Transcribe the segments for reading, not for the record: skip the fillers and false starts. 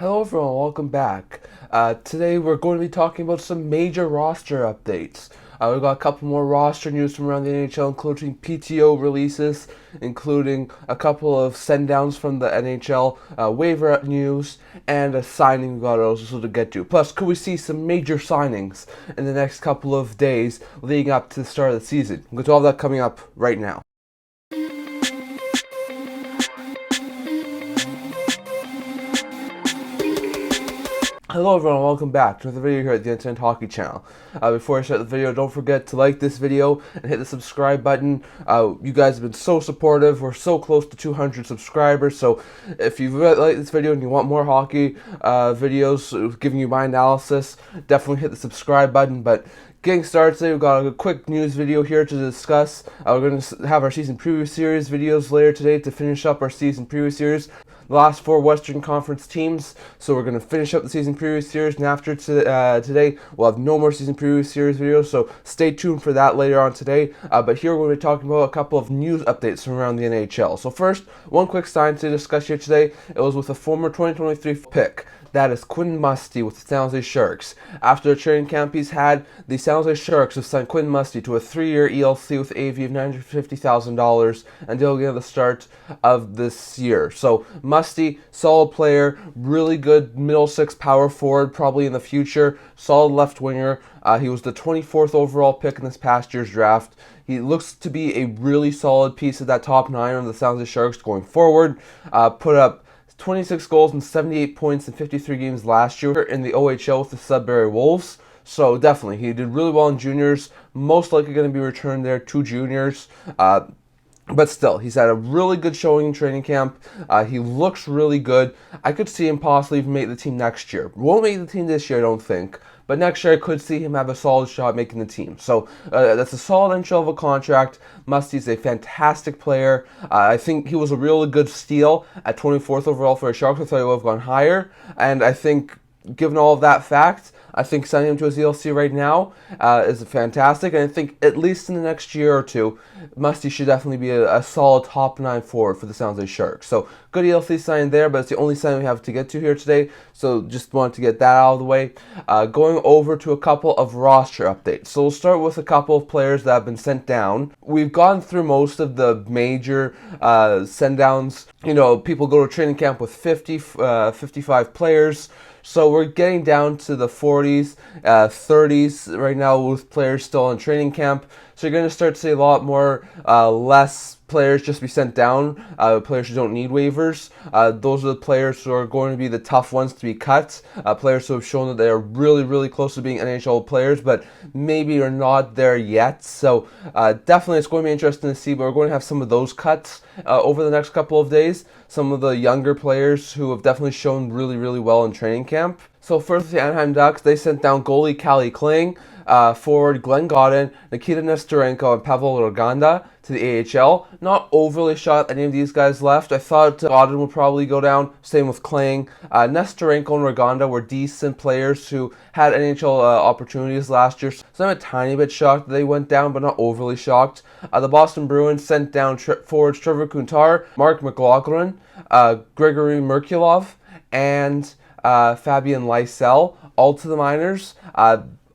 Hello everyone, welcome back. Today we're going to be talking about some major roster updates. We've got a couple more roster news from around the NHL, including PTO releases, including a couple of send downs from the NHL waiver news, and a signing we've got also to get to. Plus, could we see some major signings in the next couple of days leading up to the start of the season? We'll get to all that coming up right now. Hello everyone, welcome back to another video here at the Instant Hockey channel. Before I start the video, don't forget to like this video and hit the subscribe button. You guys have been so supportive. We're so close to 200 subscribers, so if you like this video and you want more hockey videos giving you my analysis, definitely hit the subscribe button. But getting started today, we've got a quick news video here to discuss. We're going to have our season preview series videos later today to finish up our season preview series. The last four Western Conference teams, so we're going to finish up the season preview series, and after today, we'll have no more season preview series videos, so stay tuned for that later on today. But here we're going to be talking about a couple of news updates from around the NHL. So first, one quick sign to discuss here today. It was with a former 2023 pick. That is Quinn Musty with the San Jose Sharks. After the training camp he's had, the San Jose Sharks have signed Quinn Musty to a 3-year ELC with AV of $950,000 until the start of this year. So Musty, solid player, really good middle six power forward, probably in the future, solid left winger. He was the 24th overall pick in this past year's draft. He looks to be a really solid piece of that top nine of the San Jose Sharks going forward. Put up 26 goals and 78 points in 53 games last year in the OHL with the Sudbury Wolves. So definitely, he did really well in juniors. Most likely going to be returned there to juniors. But still, he's had a really good showing in training camp. He looks really good. I could see him possibly even make the team next year. Won't make the team this year, I don't think. But next year, I could see him have a solid shot at making the team. So that's a solid entry level contract. Musty's a fantastic player. I think he was a really good steal at 24th overall for the Sharks. I thought he would have gone higher. And I think, given all of that fact, I think signing him to his ELC right now is fantastic, and I think at least in the next year or two, Musty should definitely be a solid top 9 forward for the San Jose Sharks. So good ELC sign there, but it's the only sign we have to get to here today, so just wanted to get that out of the way. Going over to a couple of roster updates. So we'll start with a couple of players that have been sent down. We've gone through most of the major send downs. You know, people go to training camp with 55 players. So we're getting down to the 40s, 30s right now with players still in training camp. So you're going to start to see a lot more less players just be sent down, players who don't need waivers. Those are the players who are going to be the tough ones to be cut, players who have shown that they are really, really close to being NHL players, but maybe are not there yet. So definitely it's going to be interesting to see, but we're going to have some of those cuts over the next couple of days. Some of the younger players who have definitely shown really, really well in training camp. So first, the Anaheim Ducks, they sent down goalie Calle Kling, forward Glenn Godden, Nikita Nestorenko, and Pavel Roganda to the AHL. Not overly shocked any of these guys left. I thought Godden would probably go down. Same with Kling. Nestorenko and Roganda were decent players who had NHL opportunities last year. So I'm a tiny bit shocked that they went down, but not overly shocked. The Boston Bruins sent down forwards Trevor Kuntar, Mark McLaughlin, Gregory Merkulov, and Fabian Lysell, all to the minors.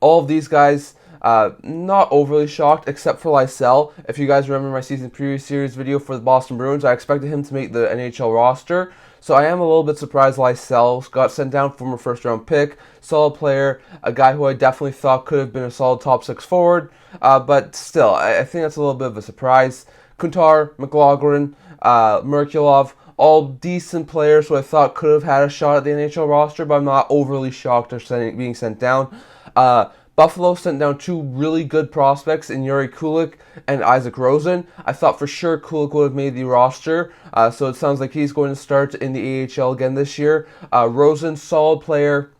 All of these guys, not overly shocked, except for Lysell. If you guys remember my season preview series video for the Boston Bruins, I expected him to make the NHL roster. So I am a little bit surprised Lysell got sent down, former first-round pick, solid player, a guy who I definitely thought could have been a solid top 6 forward. But still, I think that's a little bit of a surprise. Kuntar, McLaughlin, Merkulov, all decent players who I thought could have had a shot at the NHL roster, but I'm not overly shocked they're being sent down. Buffalo sent down 2 really good prospects in Yuri Kulik and Isaac Rosen. I thought for sure Kulik would have made the roster, so it sounds like he's going to start in the AHL again this year. Rosen, solid player.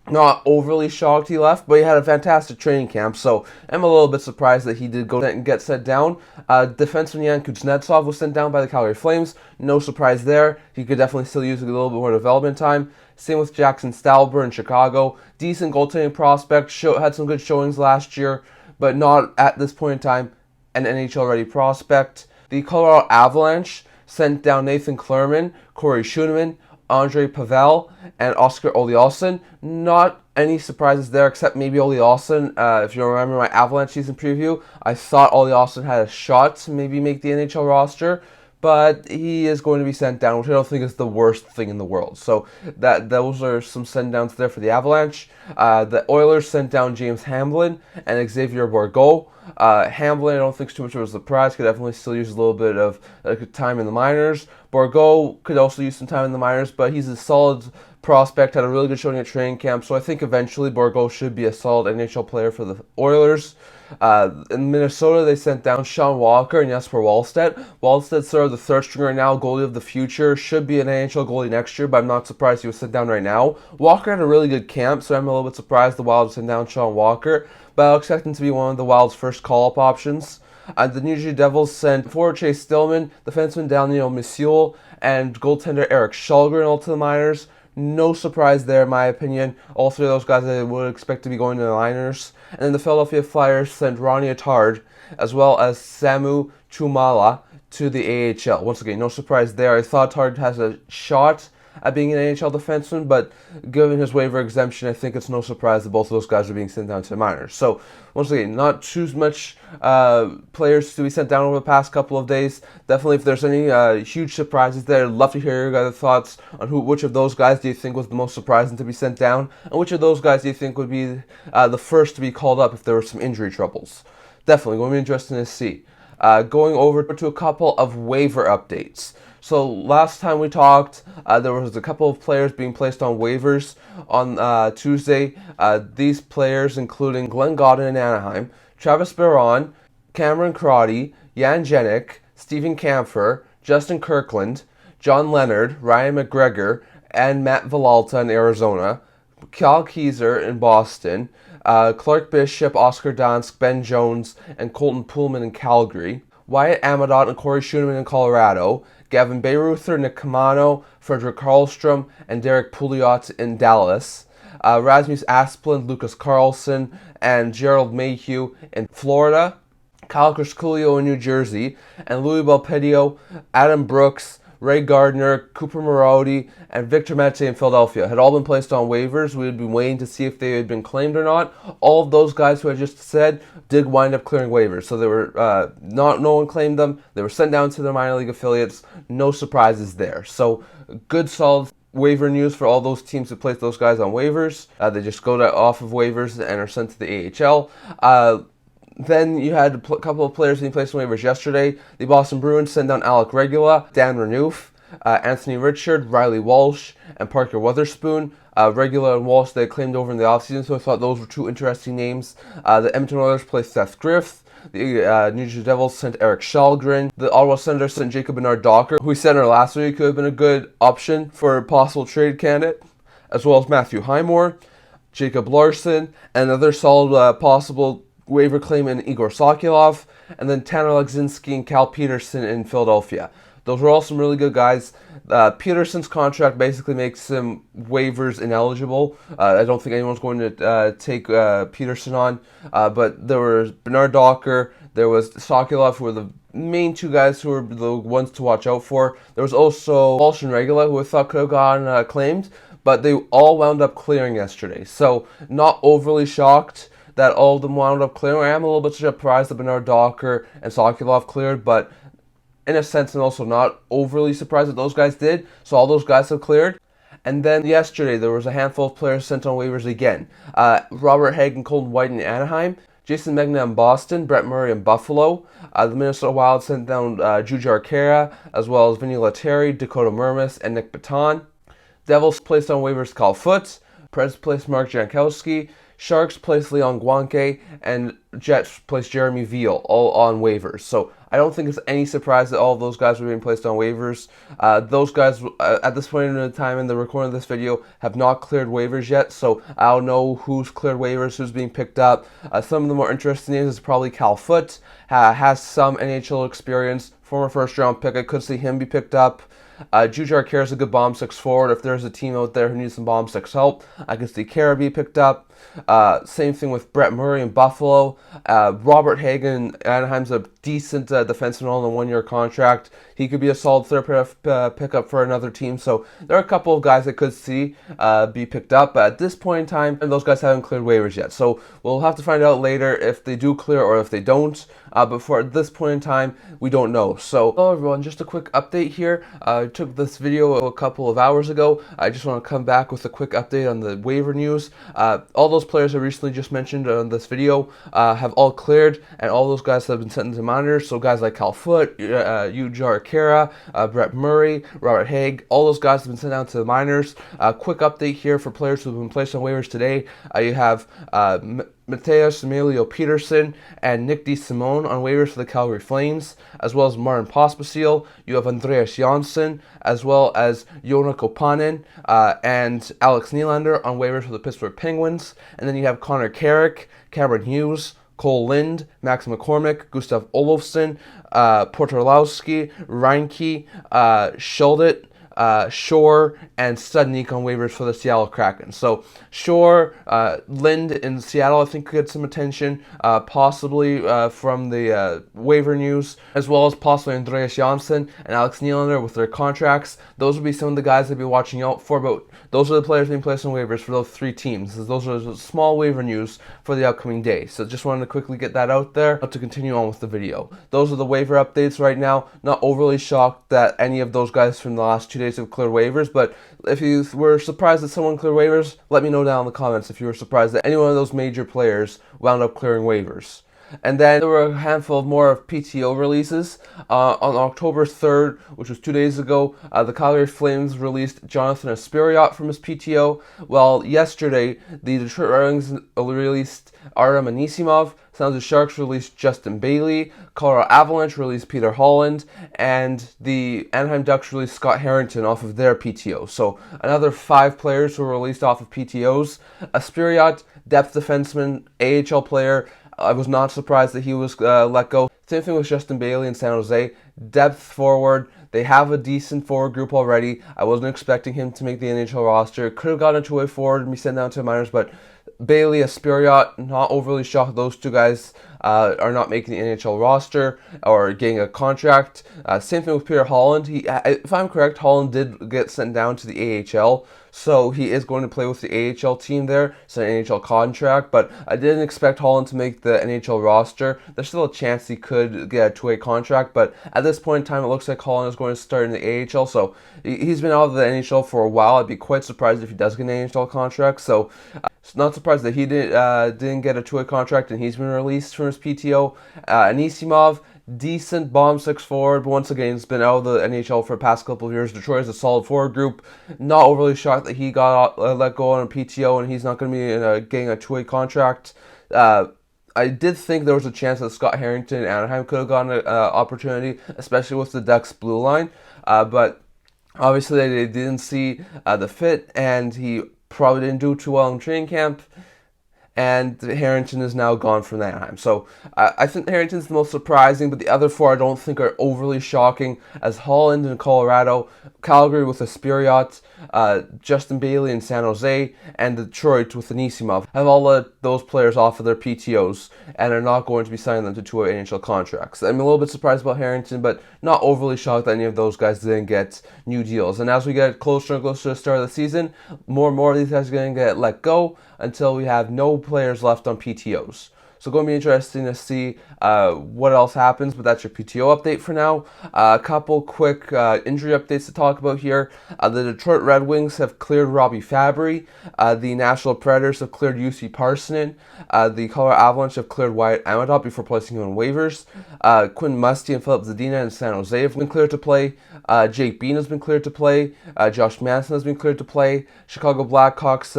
Not overly shocked he left, but he had a fantastic training camp, so I'm a little bit surprised that he did go and get sent down. Defenseman Yan Kuznetsov was sent down by the Calgary Flames. No surprise there. He could definitely still use a little bit more development time. Same with Jackson Stalber in Chicago. Decent goaltending prospect, had some good showings last year, but not at this point in time an NHL-ready prospect. The Colorado Avalanche sent down Nathan Clerman, Corey Schoeneman, Andre Pavel, and Oscar Oliasson. Not any surprises there, except maybe Oliasson. If you remember my Avalanche season preview, I thought Oliasson had a shot to maybe make the NHL roster, but he is going to be sent down, which I don't think is the worst thing in the world. So those are some send downs there for the Avalanche. The Oilers sent down James Hamblin and Xavier Bourgault. Hamblin, I don't think is too much of a surprise. Could definitely still use a little bit of time in the minors. Bourgault could also use some time in the minors, but he's a solid prospect, had a really good showing at training camp, so I think eventually Bourgault should be a solid NHL player for the Oilers. In Minnesota, they sent down Sean Walker and Jesper Wallstedt. Wallstedt's sort of the third stringer right now, goalie of the future, should be an NHL goalie next year, but I'm not surprised he was sent down right now. Walker had a really good camp, so I'm a little bit surprised the Wild sent down Sean Walker, but I'll expect him to be one of the Wild's first call-up options. The New Jersey Devils sent forward Chase Stillman, defenseman Daniel Misiol, and goaltender Eric Källgren all to the minors. No surprise there, in my opinion. All three of those guys I would expect to be going to the minors. And then the Philadelphia Flyers sent Ronnie Attard, as well as Samu Tumala, to the AHL. Once again, no surprise there. I thought Attard has a shot at being an NHL defenseman, but given his waiver exemption, I think it's no surprise that both of those guys are being sent down to the minors. So, once again, not too much players to be sent down over the past couple of days. Definitely, if there's any huge surprises there, I'd love to hear your guys' thoughts on which of those guys do you think was the most surprising to be sent down, and which of those guys do you think would be the first to be called up if there were some injury troubles. Definitely, going to be interesting to see. Going over to a couple of waiver updates. So last time we talked, there was a couple of players being placed on waivers on Tuesday. These players including Glenn Godden in Anaheim, Travis Barron, Cameron Crotty, Jan Jenik, Stephen Kampfer, Justin Kirkland, John Leonard, Ryan McGregor, and Matt Villalta in Arizona, Kyle Keyser in Boston, Clark Bishop, Oscar Dansk, Ben Jones, and Colton Pullman in Calgary, Wyatt Amadot and Corey Schoeneman in Colorado, Gavin Bayreuther, Nick Camano, Frederick Karlstrom, and Derek Pouliot in Dallas, Rasmus Asplund, Lucas Carlson, and Gerald Mayhew in Florida, Kyle Crisculio in New Jersey, and Louis Belpedio, Adam Brooks, Ray Gardner, Cooper Marody, and Victor Mete in Philadelphia had all been placed on waivers. We had been waiting to see if they had been claimed or not. All of those guys who I just said did wind up clearing waivers. So they were no one claimed them. They were sent down to their minor league affiliates. No surprises there. So good, solid waiver news for all those teams who placed those guys on waivers. They just go off of waivers and are sent to the AHL. Then you had a couple of players being placed on waivers yesterday. The Boston Bruins sent down Alec Regula, Dan Renouf, Anthony Richard, Riley Walsh, and Parker Weatherspoon. Regula and Walsh they claimed over in the offseason, so I thought those were two interesting names. The Edmonton Oilers placed Seth Griff. The New Jersey Devils sent Eric Källgren. The Ottawa Senators sent Jacob Bernard-Docker, who we sent her last week, could have been a good option for a possible trade candidate, as well as Matthew Highmore, Jacob Larson, and another solid possible waiver claim in Igor Sokolov, and then Tanner Legzinski and Cal Peterson in Philadelphia. Those were all some really good guys. Peterson's contract basically makes him waivers ineligible. I don't think anyone's going to take Peterson on. But there was Bernard Docker, there was Sokolov, who were the main two guys who were the ones to watch out for. There was also Walsh and Regula, who I thought could have gotten claimed, but they all wound up clearing yesterday. So not overly shocked that all of them wound up clearing. I am a little bit surprised that Bernard Docker and Sokolov cleared, but in a sense, I'm also not overly surprised that those guys did. So all those guys have cleared. And then yesterday, there was a handful of players sent on waivers again. Robert Haig and Colton White in Anaheim, Jason Megna in Boston, Brett Murray in Buffalo. The Minnesota Wild sent down Jujhar Khaira, as well as Vinny Lettieri, Dakota Mermis, and Nick Baton. Devils placed on waivers Cal Foote. Preds placed Mark Jankowski. Sharks placed Leon Guanke, and Jets placed Jeremy Veal, all on waivers. So I don't think it's any surprise that all of those guys were being placed on waivers. Those guys, at this point in the time in the recording of this video, have not cleared waivers yet, so I don't know who's cleared waivers, who's being picked up. Some of the more interesting names is probably Cal Foote, has some NHL experience, former first-round pick. I could see him be picked up. Jujhar Khaira is a good bomb six forward. If there's a team out there who needs some bomb six help, I could see Khaira be picked up. Same thing with Brett Murray in Buffalo. Robert Hagen, Anaheim's a decent defenseman on a 1-year contract. He could be a solid third pair pickup for another team. So there are a couple of guys that could see be picked up. But at this point in time, those guys haven't cleared waivers yet. So we'll have to find out later if they do clear or if they don't. But for at this point in time, we don't know. So, hello everyone, just a quick update here. I took this video a couple of hours ago. I just want to come back with a quick update on the waiver news. All those players I recently just mentioned on this video have all cleared, and all those guys have been sent into minors. So guys like Cal Foote, Ujjara Khaira, Brett Murray, Robert Haig, all those guys have been sent down to the minors. Quick update here for players who have been placed on waivers today. You have Mateus Emilio Peterson and Nick DeSimone on waivers for the Calgary Flames, as well as Martin Pospisil. You have Andreas Johnsson, as well as Joona Koppanen and Alex Nylander on waivers for the Pittsburgh Penguins. And then you have Connor Carrick, Cameron Hughes, Cole Lind, Max McCormick, Gustav Olofsson, Portalowski, Reinke, Schuldet, Shore, and Studnik on waivers for the Seattle Kraken. So Shore, Lind in Seattle, I think could get some attention, possibly from the waiver news, as well as possibly Andreas Johnsson and Alex Nylander with their contracts. Those would be some of the guys I'd be watching out for, but those are the players being placed on waivers for those three teams. Those are small waiver news for the upcoming day. So just wanted to quickly get that out there to continue on with the video. Those are the waiver updates right now. Not overly shocked that any of those guys from the last 2 days have cleared waivers, but if you were surprised that someone cleared waivers, let me know down in the comments if you were surprised that any one of those major players wound up clearing waivers. And then there were a handful of more of PTO releases. On October 3rd, which was 2 days ago, the Calgary Flames released Jonathan Esperiot from his PTO, while yesterday the Detroit Red Wings released Artem Anisimov, San Jose Sharks released Justin Bailey, Colorado Avalanche released Peter Holland, and the Anaheim Ducks released Scott Harrington off of their PTO. So another 5 players who were released off of PTOs. Esperiot, depth defenseman, AHL player. I was not surprised that he was let go. Same thing with Justin Bailey in San Jose. Depth forward. They have a decent forward group already. I wasn't expecting him to make the NHL roster. Could have gotten a two-way forward and be sent down to the minors, but Bailey, Esperiot, not overly shocked. Those two guys are not making the NHL roster or getting a contract. Same thing with Peter Holland. If I'm correct, Holland did get sent down to the AHL, so he is going to play with the AHL team there. It's an NHL contract, but I didn't expect Holland to make the NHL roster. There's still a chance he could get a two-way contract, but at this point in time, it looks like Holland is going to start in the AHL, so he's been out of the NHL for a while. I'd be quite surprised if he does get an NHL contract, so not surprised that he didn't get a two-way contract and he's been released from his PTO. Anisimov, decent bomb 6 forward, but once again, he's been out of the NHL for the past couple of years. Detroit is a solid forward group. Not overly shocked that he got let go on a PTO and he's not going to be getting a two-way contract. I did think there was a chance that Scott Harrington and Anaheim could have gotten an opportunity, especially with the Ducks blue line, but obviously they didn't see the fit, and he probably didn't do too well in training camp, and Harrington is now gone from Anaheim. So I think Harrington's the most surprising, but the other 4 I don't think are overly shocking, as Holland in Colorado, Calgary with Esperiot, Justin Bailey in San Jose, and Detroit with Anisimov have all let those players off of their PTOs and are not going to be signing them to 2 NHL contracts. I'm a little bit surprised about Harrington, but not overly shocked that any of those guys didn't get new deals. And as we get closer and closer to the start of the season, more and more of these guys are going to get let go until we have no players left on PTOs. So going to be interesting to see what else happens, but that's your PTO update for now. A couple quick injury updates to talk about here. The Detroit Red Wings have cleared Robbie Fabry. The Nashville Predators have cleared UC Parsonen. The Colorado Avalanche have cleared Wyatt Amadot before placing him on waivers. Quinn Musty and Philip Zadina in San Jose have been cleared to play. Jake Bean has been cleared to play. Josh Manson has been cleared to play. Chicago Blackhawks,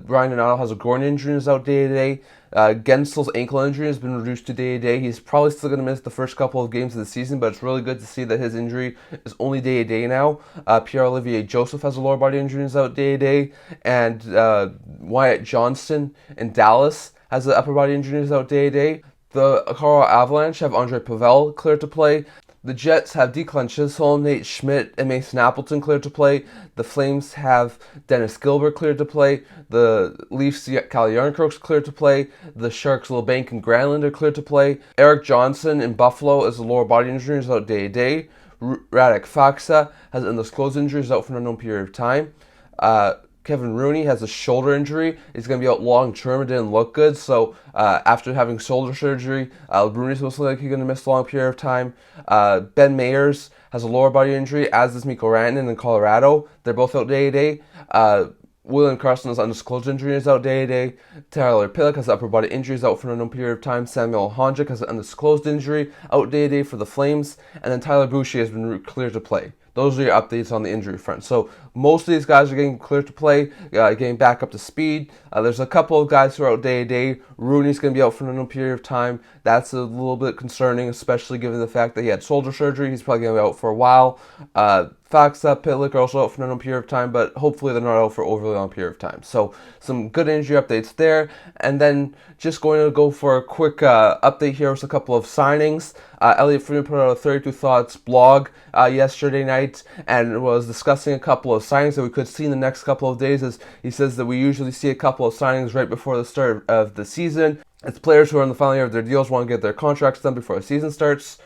Ryan Donato has a groin injury and is out day-to-day. Gensel's ankle injury has been reduced to day-to-day. He's probably still going to miss the first couple of games of the season, but it's really good to see that his injury is only day-to-day now. Pierre-Olivier Joseph has a lower body injury and is out day-to-day. And Wyatt Johnston in Dallas has an upper body injury and is out day-to-day. The Colorado Avalanche have Andre Pavel cleared to play. The Jets have Declan Chisholm, Nate Schmidt, and Mason Appleton cleared to play. The Flames have Dennis Gilbert cleared to play. The Leafs, Calle Jarnkrok's cleared to play. The Sharks, Liljegren and Granlund are cleared to play. Eric Johnson in Buffalo as a lower body injury is out day-to-day. Radek Faksa has an undisclosed injury, is out for an unknown period of time. Kevin Rooney has a shoulder injury. He's going to be out long term. It didn't look good. So after having shoulder surgery, Rooney's most likely going to miss a long period of time. Ben Meyers has a lower body injury, as does Mikko Rantanen in Colorado. They're both out day-to-day. William Karlsson has undisclosed injury, is out day-to-day. Tyler Pillock has upper body injuries, out for an unknown period of time. Samuel Honjic has an undisclosed injury, out day-to-day for the Flames. And then Tyler Boucher has been cleared to play. Those are your updates on the injury front. So most of these guys are getting cleared to play, getting back up to speed. There's a couple of guys who are out day-to-day. Rooney's going to be out for an unknown period of time. That's a little bit concerning, especially given the fact that he had shoulder surgery. He's probably going to be out for a while. Faksa, Pitlick are also out for an unknown period of time, but hopefully they're not out for overly long period of time. So some good injury updates there. And then just going to go for a quick update here with a couple of signings. Elliot Friedman put out a 32 Thoughts blog yesterday night and was discussing a couple of signings that we could see in the next couple of days. As he says that we usually see a couple of signings right before the start of the season. It's players who are in the final year of their deals, want to get their contracts done before the season starts.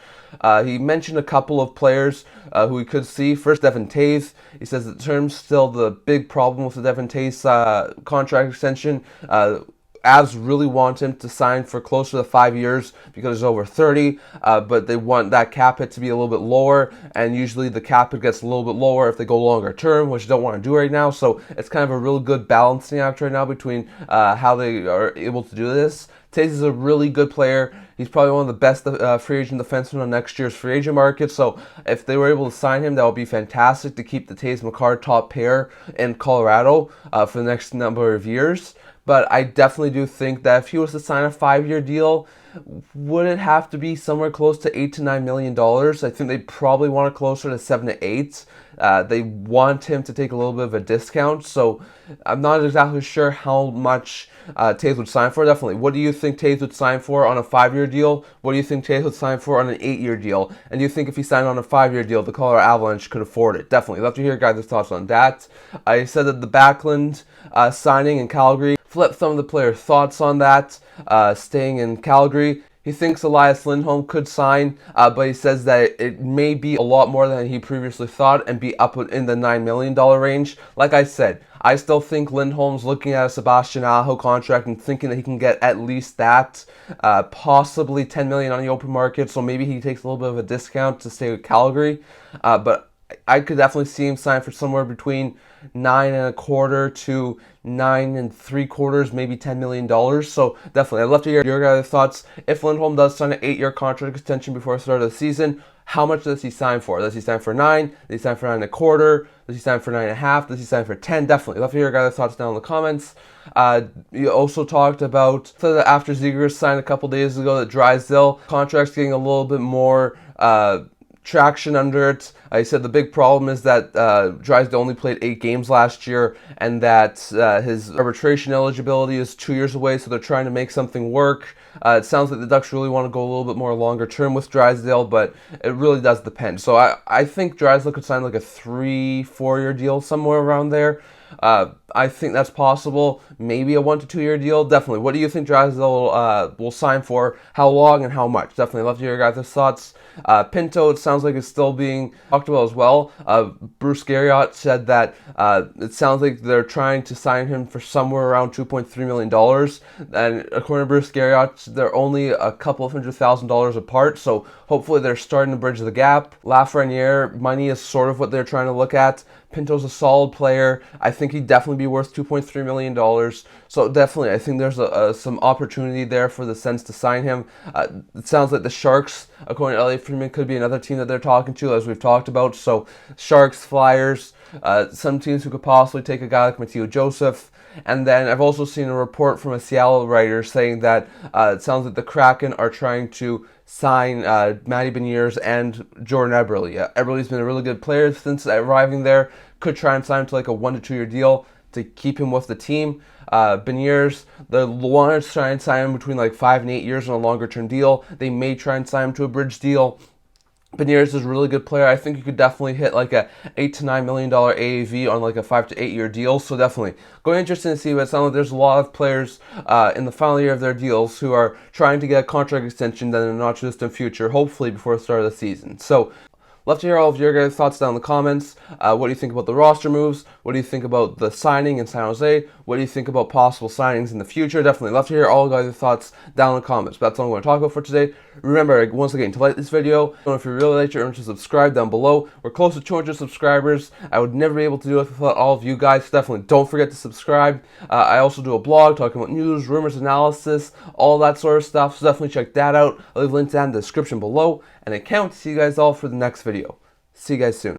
He mentioned a couple of players who we could see. First, Devon Toews. He says the term's still the big problem with the Devon Toews contract extension. Avs really want him to sign for closer to 5 years because he's over 30, but they want that cap hit to be a little bit lower, and usually the cap hit gets a little bit lower if they go longer term, which they don't want to do right now. So it's kind of a real good balancing act right now between how they are able to do this. Toews is a really good player. He's probably one of the best free agent defensemen on next year's free agent market. So if they were able to sign him, that would be fantastic to keep the Toews-Makar top pair in Colorado for the next number of years. But I definitely do think that if he was to sign a 5-year deal, would it have to be somewhere close to $8 to $9 million? I think they probably want it closer to 7 to 8. They want him to take a little bit of a discount, so I'm not exactly sure how much Toews would sign for. Definitely, what do you think Toews would sign for on a 5-year deal? What do you think Toews would sign for on an 8-year deal? And do you think if he signed on a 5-year deal, the Colorado Avalanche could afford it? Definitely. Love to hear guys' thoughts on that. I said that the Backlund signing in Calgary. Flip some of the players' thoughts on that, staying in Calgary. He thinks Elias Lindholm could sign, but he says that it may be a lot more than he previously thought and be up in the $9 million range. Like I said, I still think Lindholm's looking at a Sebastian Aho contract and thinking that he can get at least that, possibly $10 million on the open market, so maybe he takes a little bit of a discount to stay with Calgary. But I could definitely see him sign for somewhere between $9.25 to $9.75, maybe $10 million. So definitely, I'd love to hear your guys' thoughts. If Lindholm does sign an 8-year contract extension before the start of the season, how much does he sign for? Does he sign for 9? Does he sign for 9.25? Does he sign for 9.5? Does he sign for 10? Definitely, love to hear your guys' thoughts down in the comments. You also talked about that after Zegras signed a couple days ago, that Drysdale contract's getting a little bit more traction under it. I said the big problem is that Drysdale only played 8 games last year, and that his arbitration eligibility is 2 years away, so they're trying to make something work. It sounds like the Ducks really want to go a little bit more longer term with Drysdale, but it really does depend. So I think Drysdale could sign like a 3-4 year deal somewhere around there. I think that's possible. Maybe a 1 to 2 year deal. Definitely. What do you think Drysdale will sign for? How long and how much? Definitely love to hear your guys' thoughts. Pinto, it sounds like it's still being talked about as well. Bruce Garriott said that it sounds like they're trying to sign him for somewhere around $2.3 million. And according to Bruce Garriott, they're only a couple of $100,000 apart. So hopefully they're starting to bridge the gap. Lafreniere, money is sort of what they're trying to look at. Pinto's a solid player. I think he'd definitely be worth $2.3 million. So definitely, I think there's some opportunity there for the Sens to sign him. It sounds like the Sharks, according to Elliot Friedman, could be another team that they're talking to, as we've talked about. So Sharks, Flyers, some teams who could possibly take a guy like Mateo Joseph. And then I've also seen a report from a Seattle writer saying that it sounds like the Kraken are trying to sign Musty Beniers and Jordan Eberle. Yeah, Eberle's been a really good player since arriving there. Could try and sign him to like a 1 to 2 year deal to keep him with the team. Beniers, they want to try and sign him between like 5 and 8 years on a longer term deal. They may try and sign him to a bridge deal. Beniers is a really good player. I think you could definitely hit like a $8 to $9 million AAV on like a 5 to 8 year deal. So definitely going interesting to see. But it sounds like there's a lot of players in the final year of their deals who are trying to get a contract extension then in the not too distant future, hopefully before the start of the season. So love to hear all of your guys' thoughts down in the comments. What do you think about the roster moves? What do you think about the signing in San Jose? What do you think about possible signings in the future? Definitely love to hear all of your thoughts down in the comments. But that's all I'm going to talk about for today. Remember, once again, to like this video. And if you really liked it, remember to subscribe down below. We're close to 200 subscribers. I would never be able to do it without all of you guys. So definitely don't forget to subscribe. I also do a blog talking about news, rumors, analysis, all that sort of stuff. So definitely check that out. I'll leave links down in the description below. And I can't wait to see you guys all for the next video. See you guys soon.